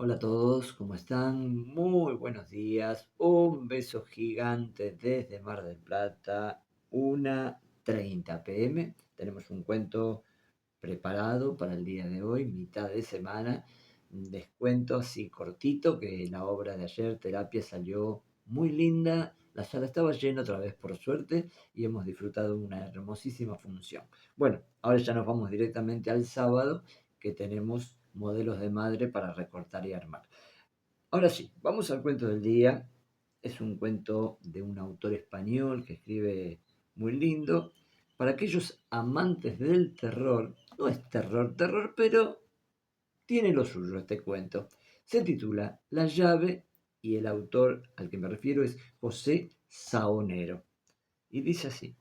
Hola a todos, ¿cómo están? Muy buenos días. Un beso gigante desde Mar del Plata, 1:30 p.m. Tenemos un cuento preparado para el día de hoy, mitad de semana. Descuento así cortito, que la obra de ayer, Terapia, salió muy linda. La sala estaba llena otra vez, por suerte, y hemos disfrutado de una hermosísima función. Bueno, ahora ya nos vamos directamente al sábado, que tenemos modelos de madre para recortar y armar. Ahora sí, vamos al cuento del día. Es un cuento de un autor español que escribe muy lindo. Para aquellos amantes del terror, no es terror, terror, pero tiene lo suyo este cuento. Se titula La llave y el autor al que me refiero es José Saonero. Y dice así: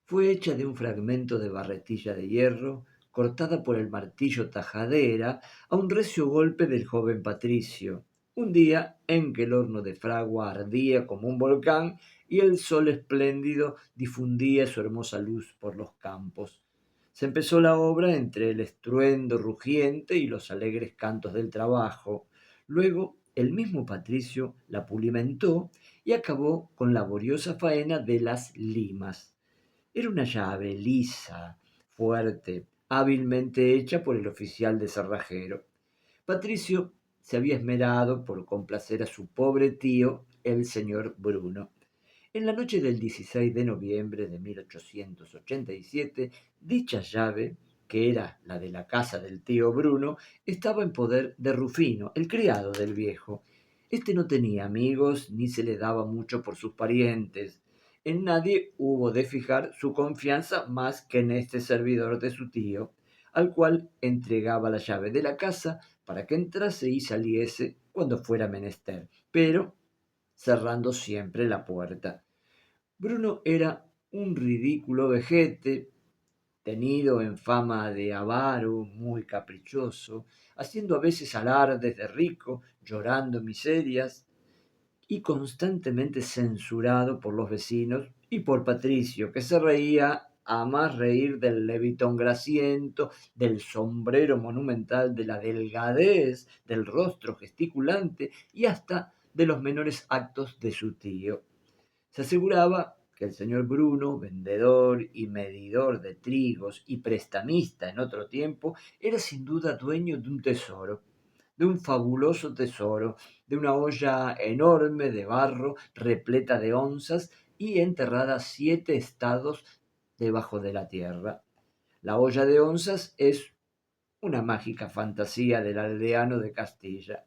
fue hecha de un fragmento de barretilla de hierro, cortada por el martillo tajadera a un recio golpe del joven Patricio, un día en que el horno de fragua ardía como un volcán y el sol espléndido difundía su hermosa luz por los campos. Se empezó la obra entre el estruendo rugiente y los alegres cantos del trabajo. Luego el mismo Patricio la pulimentó y acabó con laboriosa faena de las limas. Era una llave lisa, fuerte, hábilmente hecha por el oficial de cerrajero. Patricio se había esmerado por complacer a su pobre tío, el señor Bruno. En la noche del 16 de noviembre de 1887, dicha llave, que era la de la casa del tío Bruno, estaba en poder de Rufino, el criado del viejo. Este no tenía amigos ni se le daba mucho por sus parientes. En nadie hubo de fijar su confianza más que en este servidor de su tío, al cual entregaba la llave de la casa para que entrase y saliese cuando fuera menester, pero cerrando siempre la puerta. Bruno era un ridículo vejete, tenido en fama de avaro, muy caprichoso, haciendo a veces alardes de rico, llorando miserias, y constantemente censurado por los vecinos y por Patricio, que se reía a más reír del levitón grasiento, del sombrero monumental, de la delgadez del rostro gesticulante y hasta de los menores actos de su tío. Se aseguraba que el señor Bruno, vendedor y medidor de trigos y prestamista en otro tiempo, era sin duda dueño de un tesoro, de un fabuloso tesoro, de una olla enorme de barro repleta de onzas y enterrada 7 estados debajo de la tierra. La olla de onzas es una mágica fantasía del aldeano de Castilla.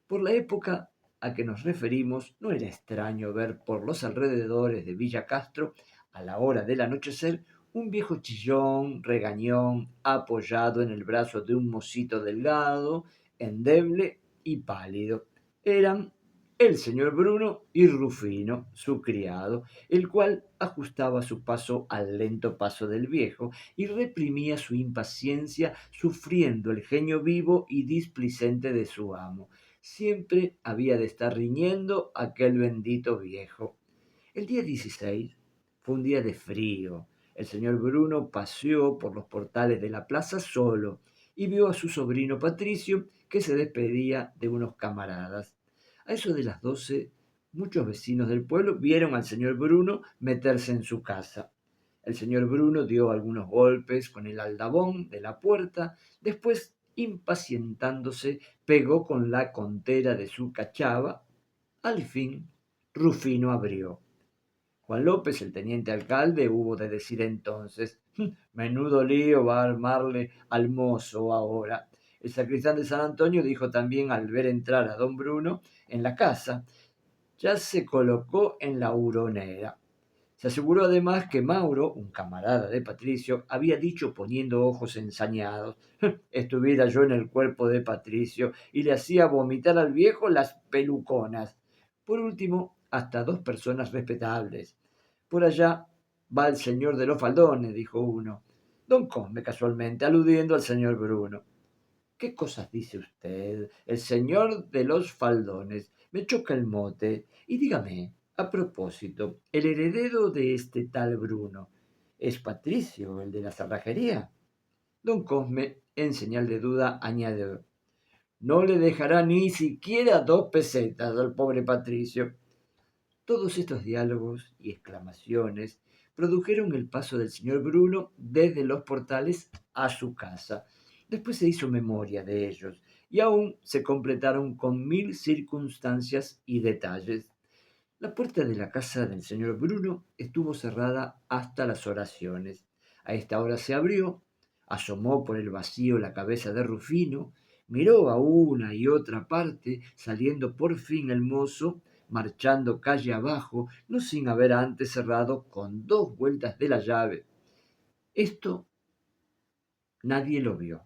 Por la época a que nos referimos, no era extraño ver por los alrededores de Villa Castro, a la hora del anochecer, un viejo chillón, regañón, apoyado en el brazo de un mocito delgado, endeble y pálido. Eran el señor Bruno y Rufino, su criado, el cual ajustaba su paso al lento paso del viejo y reprimía su impaciencia, sufriendo el genio vivo y displicente de su amo. Siempre había de estar riñendo aquel bendito viejo. El día 16 fue un día de frío. El señor Bruno paseó por los portales de la plaza solo y vio a su sobrino Patricio, que se despedía de unos camaradas. A eso de las 12, muchos vecinos del pueblo vieron al señor Bruno meterse en su casa. El señor Bruno dio algunos golpes con el aldabón de la puerta, después, impacientándose, pegó con la contera de su cachava. Al fin, Rufino abrió. Juan López, el teniente alcalde, hubo de decir entonces: menudo lío va a armarle al mozo ahora. El sacristán de San Antonio dijo también al ver entrar a don Bruno en la casa: ya se colocó en la huronera. Se aseguró además que Mauro, un camarada de Patricio, había dicho poniendo ojos ensañados: estuviera yo en el cuerpo de Patricio y le hacía vomitar al viejo las peluconas. Por último, hasta 2 personas respetables. Por allá va el señor de los faldones, dijo uno. Don Cosme, casualmente, aludiendo al señor Bruno. ¿Qué cosas dice usted? El señor de los faldones. Me choca el mote. Y dígame, a propósito, el heredero de este tal Bruno, ¿es Patricio, el de la cerrajería? Don Cosme, en señal de duda, añadió: no le dejará ni siquiera 2 pesetas al pobre Patricio. Todos estos diálogos y exclamaciones produjeron el paso del señor Bruno desde los portales a su casa. Después se hizo memoria de ellos y aún se completaron con 1000 circunstancias y detalles. La puerta de la casa del señor Bruno estuvo cerrada hasta las oraciones. A esta hora se abrió, asomó por el vacío la cabeza de Rufino, miró a una y otra parte, saliendo por fin el mozo, marchando calle abajo, no sin haber antes cerrado con 2 vueltas de la llave. Esto nadie lo vio.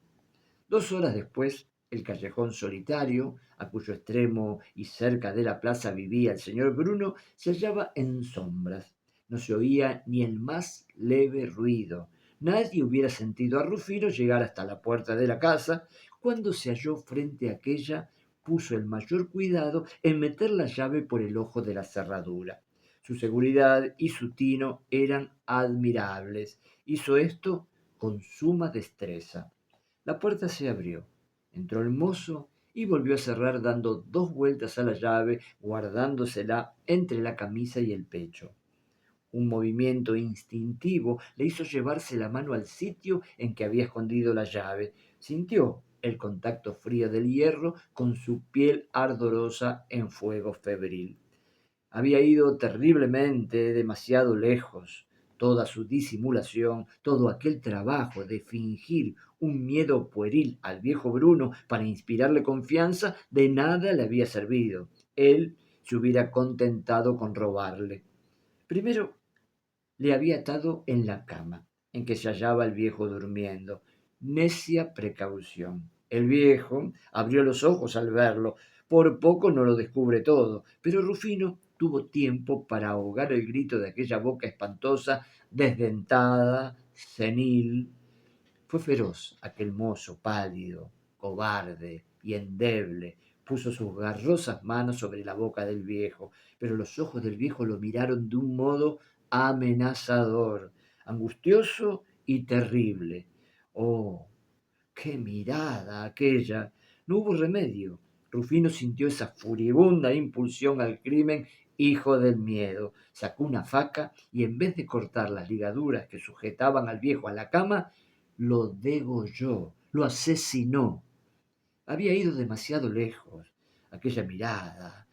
2 horas después, el callejón solitario, a cuyo extremo y cerca de la plaza vivía el señor Bruno, se hallaba en sombras. No se oía ni el más leve ruido. Nadie hubiera sentido a Rufino llegar hasta la puerta de la casa. Cuando se halló frente a aquella, puso el mayor cuidado en meter la llave por el ojo de la cerradura. Su seguridad y su tino eran admirables. Hizo esto con suma destreza. La puerta se abrió. Entró el mozo y volvió a cerrar dando 2 vueltas a la llave, guardándosela entre la camisa y el pecho. Un movimiento instintivo le hizo llevarse la mano al sitio en que había escondido la llave. Sintió el contacto frío del hierro con su piel ardorosa en fuego febril. Había ido terriblemente demasiado lejos. Toda su disimulación, todo aquel trabajo de fingir un miedo pueril al viejo Bruno para inspirarle confianza, de nada le había servido. Él se hubiera contentado con robarle. Primero le había atado en la cama en que se hallaba el viejo durmiendo. Necia precaución. El viejo abrió los ojos al verlo. Por poco no lo descubre todo, pero Rufino tuvo tiempo para ahogar el grito de aquella boca espantosa, desdentada, senil. Fue feroz aquel mozo pálido, cobarde y endeble. Puso sus garrosas manos sobre la boca del viejo, pero los ojos del viejo lo miraron de un modo amenazador, angustioso y terrible. Oh, qué mirada aquella. No hubo remedio. Rufino sintió esa furibunda impulsión al crimen, hijo del miedo. Sacó una faca y en vez de cortar las ligaduras que sujetaban al viejo a la cama, lo degolló, lo asesinó. Había ido demasiado lejos. Aquella mirada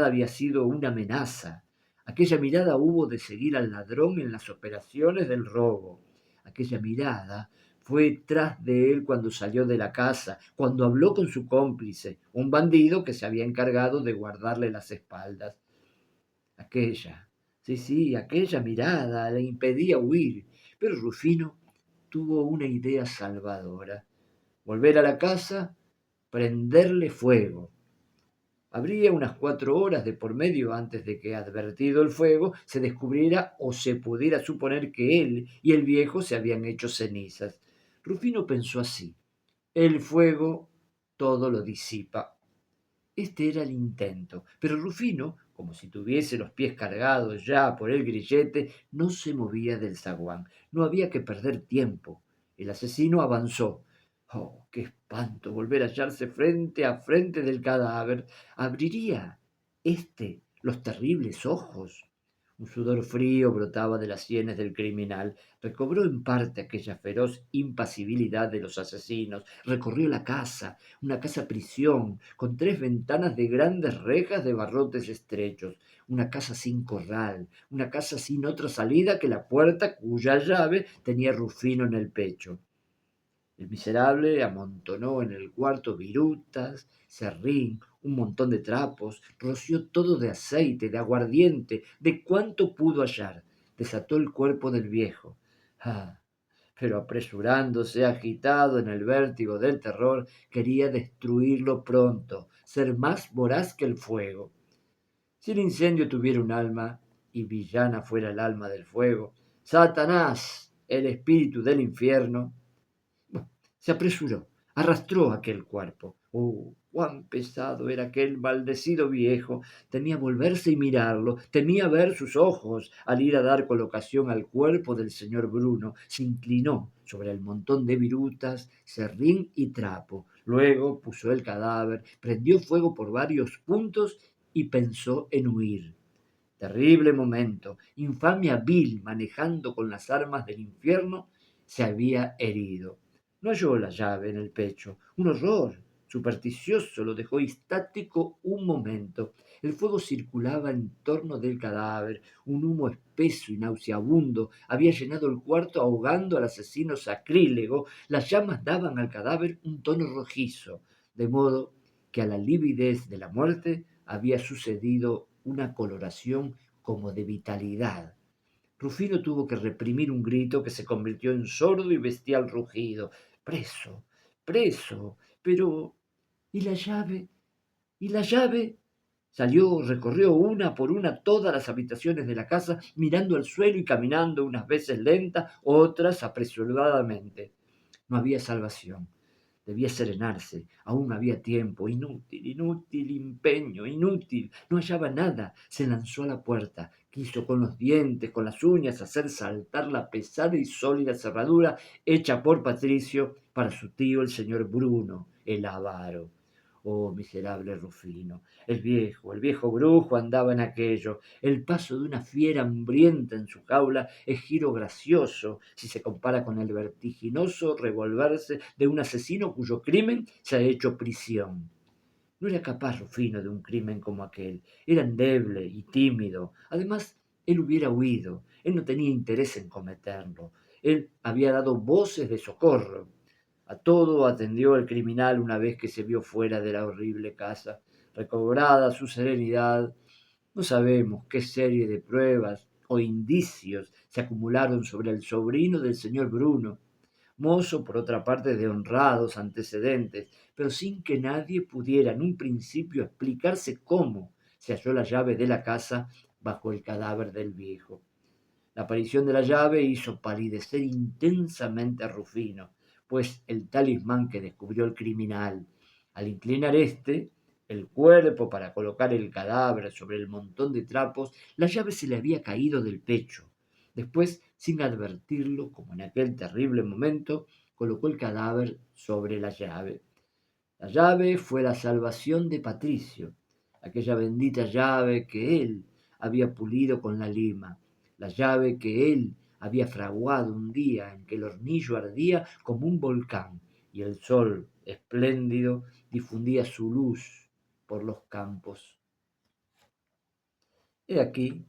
había sido una amenaza. Aquella mirada hubo de seguir al ladrón en las operaciones del robo. Aquella mirada fue tras de él cuando salió de la casa, cuando habló con su cómplice, un bandido que se había encargado de guardarle las espaldas. Aquella, sí, aquella mirada le impedía huir, pero Rufino tuvo una idea salvadora: volver a la casa, prenderle fuego. Habría unas 4 horas de por medio antes de que, advertido el fuego, se descubriera o se pudiera suponer que él y el viejo se habían hecho cenizas. Rufino pensó así: el fuego todo lo disipa. Este era el intento, pero Rufino, como si tuviese los pies cargados ya por el grillete, no se movía del zaguán. No había que perder tiempo. El asesino avanzó. Oh, qué espanto volver a hallarse frente a frente del cadáver. ¿Abriría éste los terribles ojos? Un sudor frío brotaba de las sienes del criminal. Recobró en parte aquella feroz impasibilidad de los asesinos. Recorrió la casa, una casa prisión, con 3 ventanas de grandes rejas de barrotes estrechos, una casa sin corral, una casa sin otra salida que la puerta cuya llave tenía Rufino en el pecho. El miserable amontonó en el cuarto virutas, serrín, un montón de trapos, roció todo de aceite, de aguardiente, de cuanto pudo hallar. Desató el cuerpo del viejo. Ah, pero apresurándose, agitado en el vértigo del terror, quería destruirlo pronto, ser más voraz que el fuego. Si el incendio tuviera un alma, y villana fuera el alma del fuego, Satanás, el espíritu del infierno, se apresuró, arrastró aquel cuerpo. Cuán pesado era aquel maldecido viejo. Temía volverse y mirarlo, temía ver sus ojos al ir a dar colocación al cuerpo del señor Bruno. Se inclinó sobre el montón de virutas, serrín y trapo. Luego puso el cadáver, prendió fuego por varios puntos y pensó en huir. Terrible momento. Infamia vil, manejando con las armas del infierno, se había herido. No halló la llave en el pecho. Un horror supersticioso lo dejó estático un momento. El fuego circulaba en torno del cadáver. Un humo espeso y nauseabundo había llenado el cuarto ahogando al asesino sacrílego. Las llamas daban al cadáver un tono rojizo, de modo que a la lividez de la muerte había sucedido una coloración como de vitalidad. Rufino tuvo que reprimir un grito que se convirtió en sordo y bestial rugido. Preso, preso, pero ¿y la llave? ¿Y la llave? Salió, recorrió una por una todas las habitaciones de la casa, mirando al suelo y caminando unas veces lenta, otras apresuradamente. No había salvación. Debía serenarse. Aún había tiempo. Inútil, inútil empeño, inútil. No hallaba nada. Se lanzó a la puerta. Quiso con los dientes, con las uñas, hacer saltar la pesada y sólida cerradura hecha por Patricio para su tío el señor Bruno, el avaro. Oh, miserable Rufino. El viejo brujo andaba en aquello. El paso de una fiera hambrienta en su jaula es giro gracioso si se compara con el vertiginoso revolverse de un asesino cuyo crimen se ha hecho prisión. No era capaz Rufino de un crimen como aquel. Era endeble y tímido. Además, él hubiera huido. Él no tenía interés en cometerlo. Él había dado voces de socorro. A todo atendió el criminal una vez que se vio fuera de la horrible casa. Recobrada su serenidad, no sabemos qué serie de pruebas o indicios se acumularon sobre el sobrino del señor Bruno, mozo por otra parte de honrados antecedentes, pero sin que nadie pudiera en un principio explicarse cómo se halló la llave de la casa bajo el cadáver del viejo. La aparición de la llave hizo palidecer intensamente a Rufino, pues el talismán que descubrió el criminal, al inclinar el cuerpo para colocar el cadáver sobre el montón de trapos, la llave se le había caído del pecho. Después, sin advertirlo, como en aquel terrible momento, colocó el cadáver sobre la llave. La llave fue la salvación de Patricio, aquella bendita llave que él había pulido con la lima, la llave que él había fraguado un día en que el hornillo ardía como un volcán y el sol espléndido difundía su luz por los campos. He aquí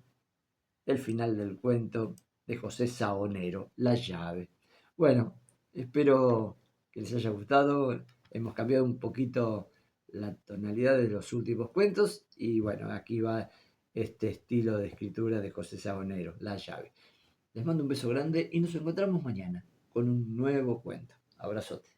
el final del cuento de José Saonero, La llave. Bueno, espero que les haya gustado. Hemos cambiado un poquito la tonalidad de los últimos cuentos y bueno, aquí va este estilo de escritura de José Saonero, La llave. Les mando un beso grande y nos encontramos mañana con un nuevo cuento. Abrazote.